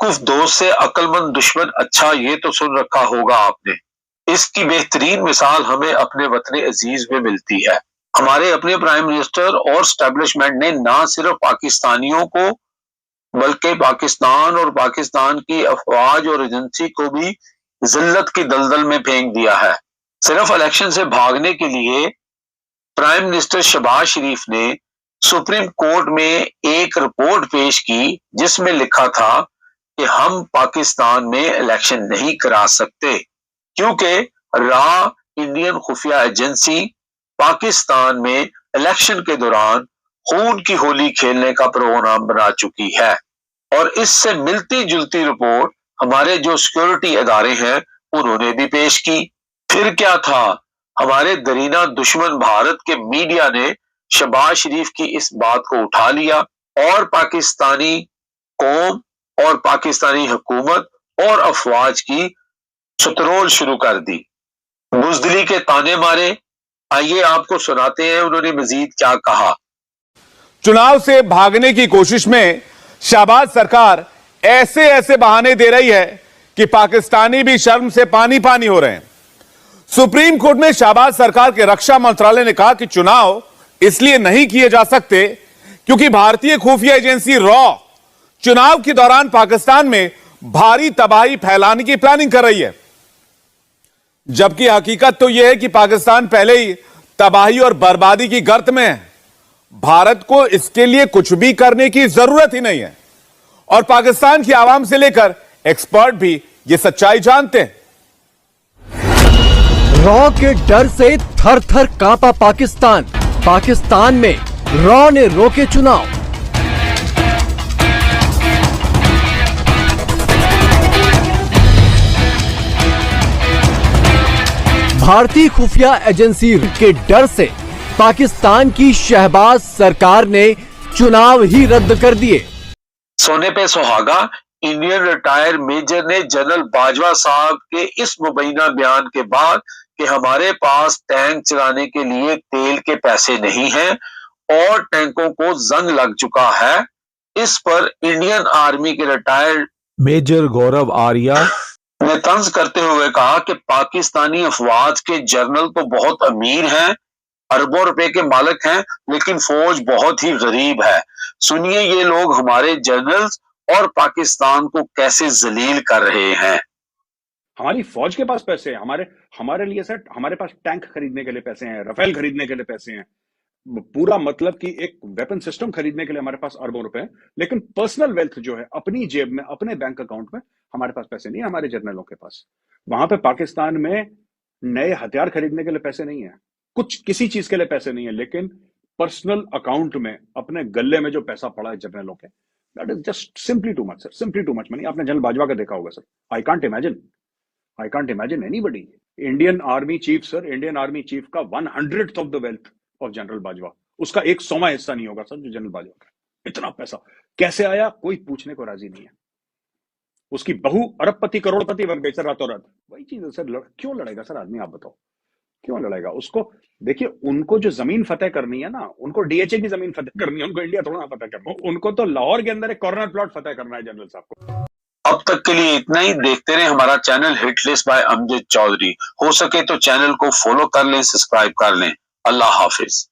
बेवकूफ दोस्त से अक्लमंद दुश्मन अच्छा, ये तो सुन रखा होगा आपने। इसकी बेहतरीन मिसाल हमें अपने वतन अजीज में मिलती है। हमारे अपने प्राइम मिनिस्टर और स्टैब्लिशमेंट ने ना सिर्फ पाकिस्तानियों को बल्कि पाकिस्तान और पाकिस्तान की अफवाज और एजेंसी को भी जिल्लत की दलदल में फेंक दिया है। सिर्फ इलेक्शन से भागने के लिए प्राइम मिनिस्टर शहबाज शरीफ ने सुप्रीम कोर्ट में एक रिपोर्ट पेश की जिसमें लिखा था कि हम पाकिस्तान में इलेक्शन नहीं करा सकते क्योंकि रॉ इंडियन खुफिया एजेंसी पाकिस्तान में इलेक्शन के दौरान खून की होली खेलने का प्रोग्राम बना चुकी है। और इससे मिलती जुलती रिपोर्ट हमारे जो सिक्योरिटी इदारे हैं उन्होंने भी पेश की। फिर क्या था, हमारे दरीना दुश्मन भारत के मीडिया ने शहबाज शरीफ की इस बात को उठा लिया और पाकिस्तानी कौम और पाकिस्तानी हुकूमत और अफवाज की शतरोल शुरू कर दी, बुजदिली के ताने मारे। आइए आपको सुनाते हैं उन्होंने मजीद क्या कहा। चुनाव से भागने की कोशिश में शहबाज सरकार ऐसे ऐसे बहाने दे रही है कि पाकिस्तानी भी शर्म से पानी पानी हो रहे हैं। सुप्रीम कोर्ट में शहबाज सरकार के रक्षा मंत्रालय ने कहा कि चुनाव इसलिए नहीं किए जा सकते क्योंकि भारतीय खुफिया एजेंसी रॉ चुनाव के दौरान पाकिस्तान में भारी तबाही फैलाने की प्लानिंग कर रही है, जबकि हकीकत तो यह है कि पाकिस्तान पहले ही तबाही और बर्बादी की गर्त में है। भारत को इसके लिए कुछ भी करने की जरूरत ही नहीं है और पाकिस्तान की आवाम से लेकर एक्सपर्ट भी यह सच्चाई जानते हैं। रॉ के डर से थर थर कांपा पाकिस्तान। पाकिस्तान में रॉ ने रोके चुनाव। भारतीय खुफिया एजेंसी के डर से पाकिस्तान की शहबाज सरकार ने चुनाव ही रद्द कर दिए। सोने पे सुहागा, इंडियन रिटायर मेजर ने जनरल बाजवा साहब के इस मुबैना बयान के बाद कि हमारे पास टैंक चलाने के लिए तेल के पैसे नहीं हैं और टैंकों को जंग लग चुका है, इस पर इंडियन आर्मी के रिटायर्ड मेजर गौरव आर्या ने तंज करते हुए कहा कि पाकिस्तानी अफवाज के जनरल तो बहुत अमीर हैं, अरबों रुपए के मालिक हैं, लेकिन फौज बहुत ही गरीब है। सुनिए ये लोग हमारे जनरल्स और पाकिस्तान को कैसे जलील कर रहे हैं। हमारी फौज के पास पैसे हैं, हमारे लिए सर, हमारे पास टैंक खरीदने के लिए पैसे हैं, राफेल खरीदने के लिए पैसे हैं, पूरा मतलब कि एक वेपन सिस्टम खरीदने के लिए हमारे पास अरबों रुपए हैं, लेकिन पर्सनल वेल्थ जो है अपनी जेब में, अपने बैंक अकाउंट में हमारे पास पैसे नहीं है। हमारे जनरलों के पास वहां पे पाकिस्तान में नए हथियार खरीदने के लिए पैसे नहीं है, कुछ किसी चीज के लिए पैसे नहीं है, लेकिन पर्सनल अकाउंट में अपने गले में जो पैसा पड़ा है जनरलों के, that is just simply too much sir, simply too much money. आपने जनरल बाजवा का देखा होगा sir. I can't imagine anybody. Indian army chief sir, Indian army chief का 100th of the wealth of general Bajwa, उसका 100वां हिस्सा नहीं होगा सर जो जनरल बाजवा का। इतना पैसा कैसे आया कोई पूछने को राजी नहीं है। उसकी बहू अरबपति करोड़पति बन गई सर रातों रात। वही चीज है सर। क्यों लड़ेगा सर आदमी, आप बताओ क्यों लड़ेगा? उसको देखिए, उनको जो जमीन फतेह करनी है ना, उनको डीएचए की जमीन फतेह करनी है, उनको इंडिया थोड़ा ना फतेह करना, उनको तो लाहौर के अंदर एक कॉर्नर प्लॉट फतेह करना है जनरल साहब को। अब तक के लिए इतना ही। देखते रहे हमारा channel hit list by Amjad Chaudhary. हो सके तो चैनल को फॉलो कर लें, सब्सक्राइब कर लें। अल्लाह हाफिज।